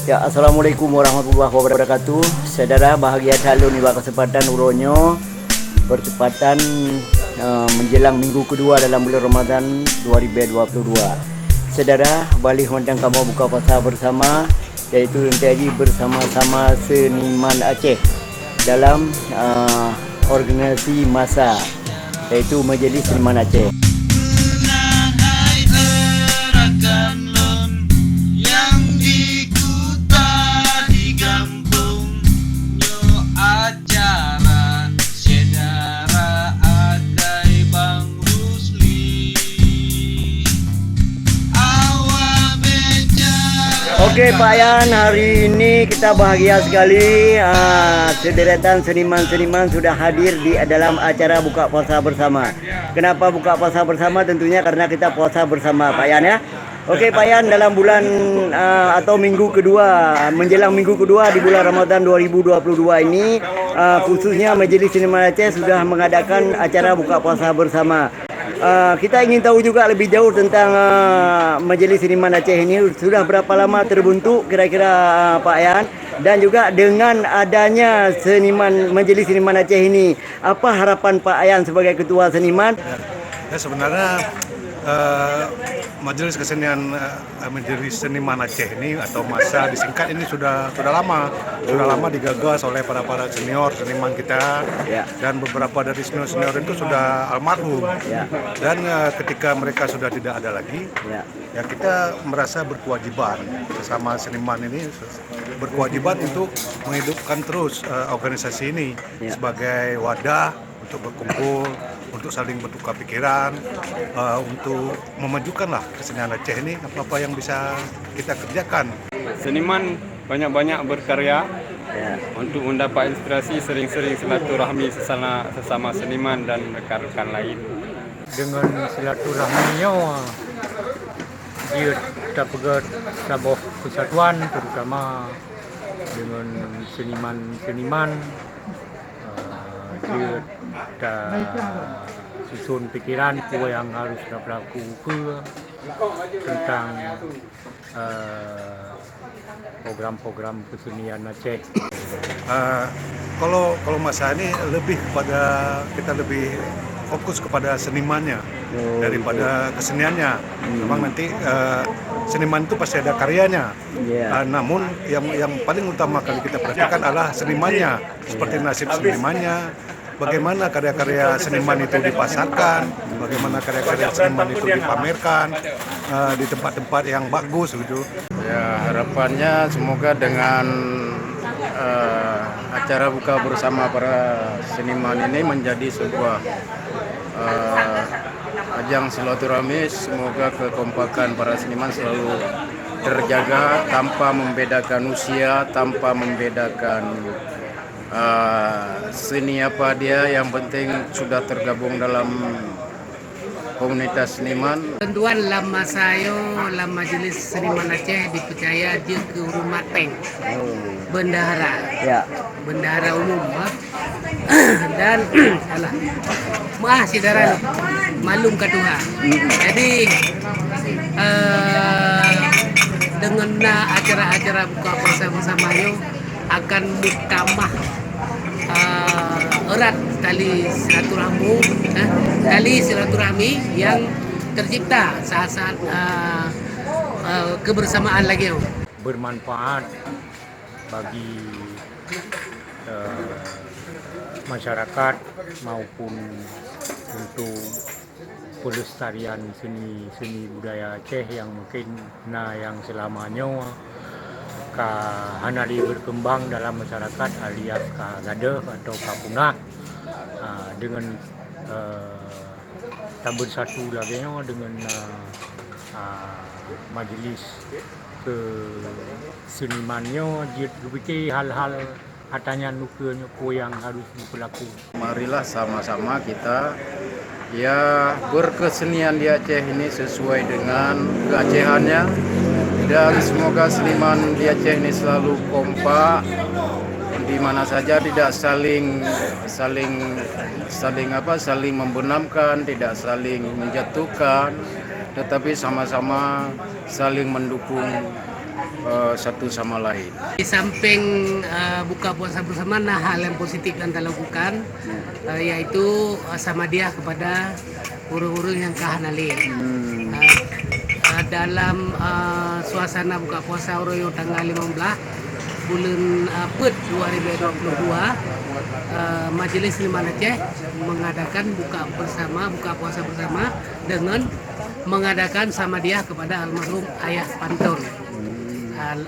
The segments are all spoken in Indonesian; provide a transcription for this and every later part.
Ya, Assalamualaikum warahmatullahi wabarakatuh. Saudara bahagia calon iba kesempatan uronyo bertepatan menjelang minggu kedua dalam bulan Ramadan 2022. Saudara, balik hontang kamu buka puasa bersama, yaitu nanti bersama-sama seniman Aceh dalam organisasi masa, yaitu Majelis Seniman Aceh. Oke Pak Yan, hari ini kita bahagia sekali, sederetan seniman-seniman sudah hadir di dalam acara buka puasa bersama. Kenapa buka puasa bersama? Tentunya karena kita puasa bersama Pak Yan ya. Oke Pak Yan, dalam bulan atau minggu kedua, menjelang minggu kedua di bulan Ramadan 2022 ini, khususnya Majelis Seniman Aceh sudah mengadakan acara buka puasa bersama. Kita ingin tahu juga lebih jauh tentang Majelis Seniman Aceh ini sudah berapa lama terbentuk kira-kira Pak Yan, dan juga dengan adanya Majelis Seniman Aceh ini, apa harapan Pak Yan sebagai ketua seniman? Ya sebenarnya Majelis Kesenian Majelis Seniman Aceh ini atau masa disingkat ini sudah lama digagas oleh para senior seniman kita ya. Dan beberapa dari senior itu sudah almarhum ya. Dan ketika mereka sudah tidak ada lagi ya kita merasa berkewajiban sesama seniman ini berkewajiban untuk menghidupkan terus organisasi ini ya. Sebagai wadah untuk berkumpul, untuk saling bertukar pikiran, untuk memajukanlah kesenian Aceh ini apa yang bisa kita kerjakan. Seniman banyak-banyak berkarya untuk mendapat inspirasi, sering-sering silaturahmi sesama seniman dan rekan-rekan lain. Dengan silaturahminya dia dapat sebuah kesatuan, terutama dengan seniman-seniman. Dia susun pikiran yang harus berlaku tentang program-program kesenian Aceh. Kalau masa ini kita lebih fokus kepada senimannya daripada keseniannya. Memang nanti seniman itu pasti ada karyanya. Namun yang paling utama kali kita perhatikan adalah senimannya, seperti nasib senimannya. Bagaimana karya-karya seniman itu dipasarkan, bagaimana karya-karya seniman itu dipamerkan di tempat-tempat yang bagus gitu. Ya, harapannya semoga dengan acara buka bersama para seniman ini menjadi sebuah ajang silaturahmi. Semoga kekompakan para seniman selalu terjaga tanpa membedakan usia, tanpa membedakan seni apa dia, yang penting sudah tergabung dalam komunitas seniman. Tentuan lama saya, lama Majelis Seniman Aceh dipercaya dia kehormatan bendahara, bendahara umum, dan saudara malum ke Tuhan. Jadi dengan acara-acara buka puasa bersama yo akan mukamah erat tali silaturahmi yang tercipta saat kebersamaan lagi bermanfaat bagi masyarakat maupun untuk pelestarian seni budaya Aceh yang mungkin yang selamanya hanali berkembang dalam masyarakat alias gaduh atau punah, dengan tak bersatu lagi dengan majelis kesenimannya dia berfikir hal-hal katanya nukernya yang harus berlaku. Marilah sama-sama kita berkesenian di Aceh ini sesuai dengan keacehannya. Dan semoga seniman di Aceh ini selalu kompak, di mana saja tidak saling membenamkan, tidak saling menjatuhkan, tetapi sama-sama saling mendukung satu sama lain. Di samping buka puasa bersama, nah hal yang positif yang kita lakukan yaitu samadiah kepada urung-urung yang kahanali. Dalam suasana buka puasa Oroyo tanggal 15 bulan Pet 2022, Majelis Seniman Aceh mengadakan buka puasa bersama dengan mengadakan samadiah kepada almarhum Ayah Pantun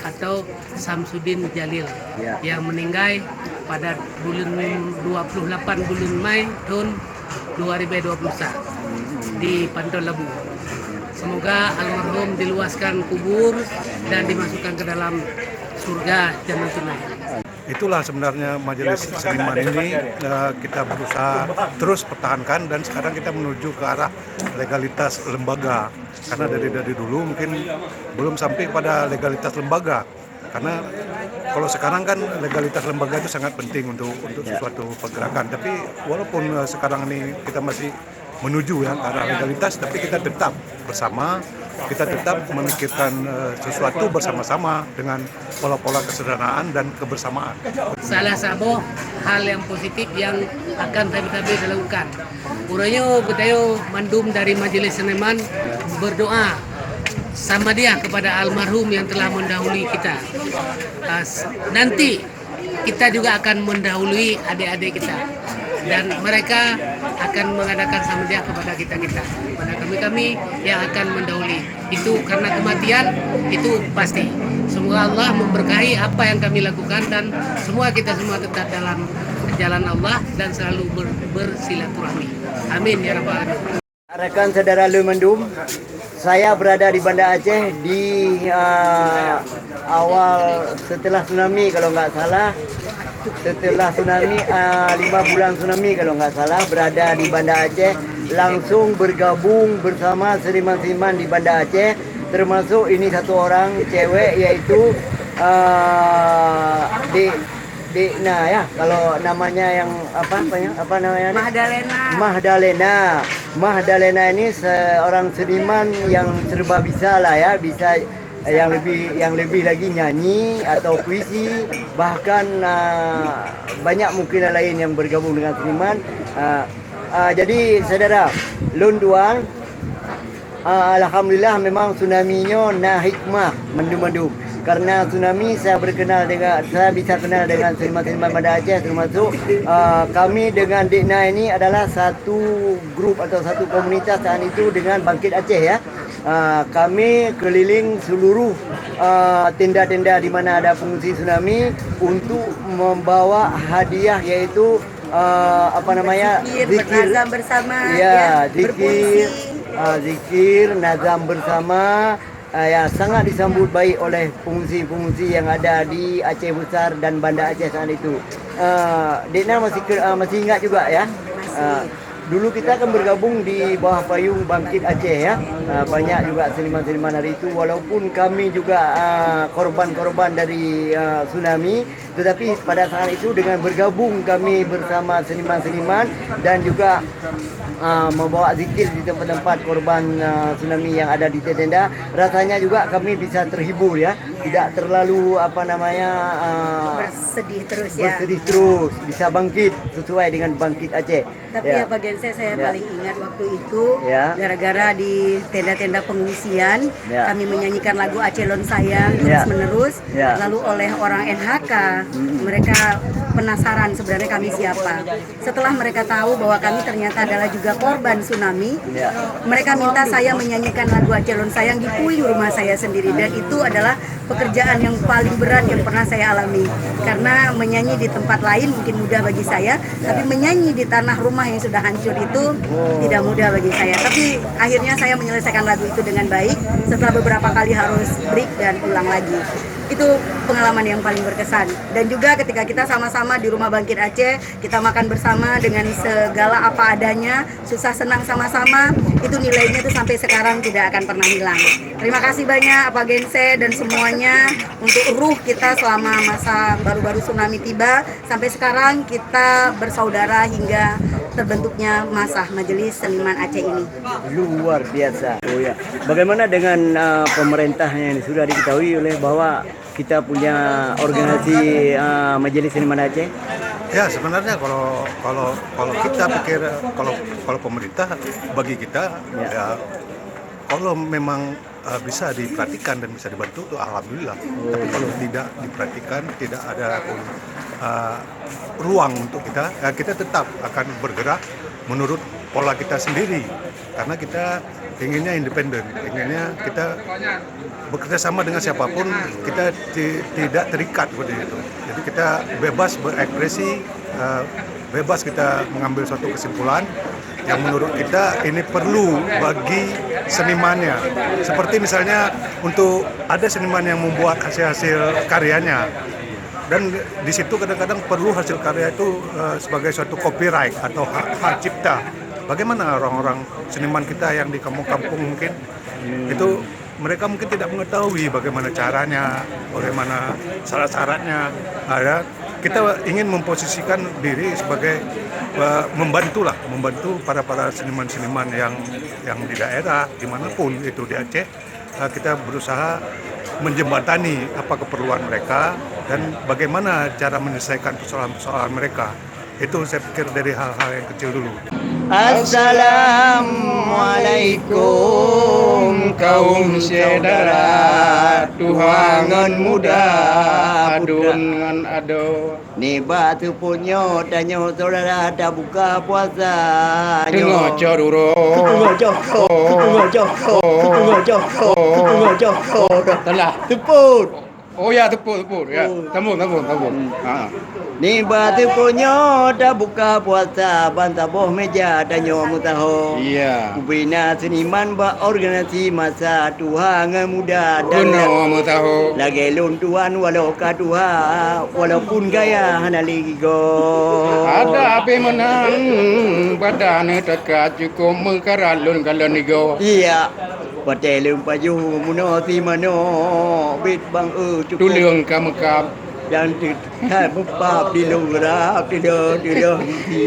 atau Samsudin Jalil yang meninggal pada bulan 28 bulan Mei tahun 2021 di Pantun Labu. Semoga almarhum diluaskan kubur dan dimasukkan ke dalam surga Jannatul Na'im. Itulah sebenarnya majelis seniman ini kita berusaha terus pertahankan, dan sekarang kita menuju ke arah legalitas lembaga, karena dari dulu mungkin belum sampai pada legalitas lembaga, karena kalau sekarang kan legalitas lembaga itu sangat penting untuk sesuatu pergerakan. Tapi walaupun sekarang ini kita masih menuju ya ke arah legalitas, tapi kita tetap bersama, kita tetap memikirkan sesuatu bersama-sama dengan pola-pola kesederhanaan dan kebersamaan. Salah satu hal yang positif yang akan kami lakukan. Uranya kita mandum dari Majelis Seniman berdoa sama dia kepada almarhum yang telah mendahului kita. Nanti kita juga akan mendahului adik-adik kita, dan mereka akan mengadakan samadiah kepada kita-kita, kepada kami yang akan mendahului. Itu karena kematian itu pasti. Semoga Allah memberkahi apa yang kami lakukan, dan kita semua tetap dalam jalan Allah dan selalu bersilaturahmi. Amin ya rabbal alamin. Rekan saudara Lumendum, saya berada di Banda Aceh di awal setelah tsunami kalau nggak salah. Setelah tsunami, 5 bulan tsunami kalau nggak salah, berada di Banda Aceh, langsung bergabung bersama seniman-seniman di Banda Aceh, termasuk ini satu orang cewek yaitu Dekna ya, kalau namanya yang apa namanya? Mahdalena ini seorang seniman yang serba bisa lah ya, bisa yang lebih lagi nyanyi atau puisi, bahkan banyak mungkin lain yang bergabung dengan seniman. Jadi saudara Lunduan, alhamdulillah memang tsunami-nya na hikmah mendung-mendung. Karena tsunami saya bisa kenal dengan seniman-seniman Banda Aceh, termasuk kami dengan Dekna ini adalah satu grup atau satu komunitas saat itu dengan Bangkit Aceh ya. Kami keliling seluruh tenda-tenda di mana ada pengungsi tsunami untuk membawa hadiah, yaitu zikir bersama ya, zikir nazam bersama. Ya, sangat disambut baik oleh pengungsi-pengungsi yang ada di Aceh Besar dan Banda Aceh saat itu. Dekna masih ingat juga ya. Dulu kita akan bergabung di bawah payung Bangkit Aceh ya. Banyak juga seniman-seniman hari itu, walaupun kami juga korban-korban dari tsunami, tetapi pada saat itu dengan bergabung kami bersama seniman-seniman dan juga membawa zikir di tempat-tempat korban tsunami yang ada di tenda, rasanya juga kami bisa terhibur ya, tidak terlalu bersedih terus, bisa bangkit sesuai dengan Bangkit Aceh. Tapi ya Pak Gense, saya paling ingat waktu itu gara-gara di tenda-tenda pengungsian kami menyanyikan lagu Aceh Lon Sayang terus-menerus, lalu oleh orang NHK mereka penasaran sebenarnya kami siapa. Setelah mereka tahu bahwa kami ternyata adalah juga korban tsunami, mereka minta saya menyanyikan lagu Aceh Lon Sayang di puing rumah saya sendiri, dan itu adalah pekerjaan yang paling berat yang pernah saya alami, karena menyanyi di tempat lain mungkin mudah bagi saya, tapi menyanyi di tanah rumah yang sudah hancur itu tidak mudah bagi saya. Tapi akhirnya saya menyelesaikan lagu itu dengan baik setelah beberapa kali harus break dan ulang lagi. Itu pengalaman yang paling berkesan. Dan juga ketika kita sama-sama di rumah Bangkit Aceh, kita makan bersama dengan segala apa adanya, susah senang sama-sama, itu nilainya itu sampai sekarang tidak akan pernah hilang. Terima kasih banyak Pak Gense dan semuanya untuk ruh kita selama masa baru-baru tsunami tiba. Sampai sekarang kita bersaudara hingga terbentuknya masa Majelis Seniman Aceh ini. Luar biasa. Oh ya. Bagaimana dengan pemerintahnya ini? Sudah diketahui oleh bahwa kita punya organisasi Majelis Seniman Aceh? Ya sebenarnya kalau kita pikir kalau pemerintah bagi kita ya kalau memang bisa diperhatikan dan bisa dibantu itu alhamdulillah. Tapi kalau tidak diperhatikan, tidak ada ruang untuk kita tetap akan bergerak menurut pola kita sendiri. Karena kita inginnya independen, inginnya kita bekerja sama dengan siapapun, kita tidak terikat seperti itu. Jadi kita bebas berekspresi, bebas kita mengambil suatu kesimpulan yang menurut kita ini perlu bagi senimannya. Seperti misalnya untuk ada seniman yang membuat hasil-hasil karyanya, dan di situ kadang-kadang perlu hasil karya itu sebagai suatu copyright atau hak cipta. Bagaimana orang-orang seniman kita yang di kampung-kampung mungkin itu mereka mungkin tidak mengetahui bagaimana caranya, bagaimana syarat-syaratnya. Kita ingin memposisikan diri sebagai membantu para seniman-seniman yang di daerah dimanapun itu di Aceh. Kita berusaha menjembatani apa keperluan mereka dan bagaimana cara menyelesaikan persoalan-persoalan mereka. Itu saya pikir dari hal-hal yang kecil dulu. Assalamualaikum kaum saudara, tuhangan muda Adun ado ni batu punyo tanyo saudara dah buka puasa. Dengar coruro. Telah. Teput. Oh ya tepuk ya. Tembun. Ni batu punyo dah buka puasa, bantah boh meja tanyo mutaho. Iya. Ubina seniman ba organisasi masa Tuhan muda dan Mau tahu. lagi lun tuan walau kaduha walaupun gaya hanali go. Ada api menang badan dekat cukup mengkaralun kalau nigo. Iya. Patelum paju muno si mano bit bang cukup. Tuliung kamekap. Yang hai bapa di lurap di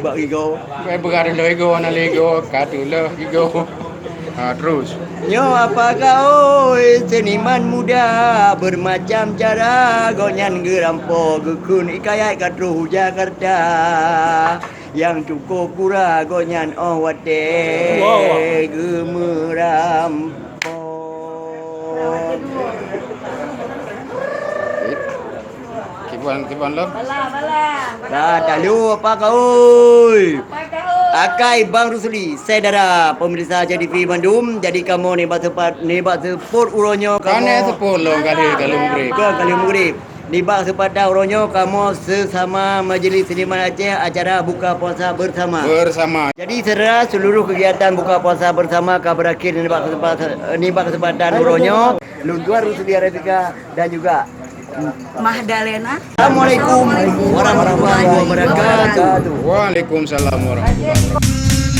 bagi go. Berada lego analigo katulah gigo. Terus. Yo apa kau seniman muda bermacam cara gonyan gerampo gekun ikayat katruh Jakarta yang cukup pura gonyan wate gemerampo. Tiban lo. Talu apa kau? Akai Bang Rusli, saudara pemirsa JTV Bandung. Jadi kamu ni bak support uronyo kamu. Kane sepuluh lo kali murid. Kali murid. Ni bak sepada uronyo kamu sesama Majelis Seniman Aceh acara buka puasa bersama. Jadi saudara seluruh kegiatan buka puasa bersama akan berakhir ni bak kesempatan uronyo Luntuan Rusli Arifika dan juga Mahdalena. Assalamualaikum warahmatullahi wabarakatuh. Waalaikumsalam warahmatullahi wabarakatuh.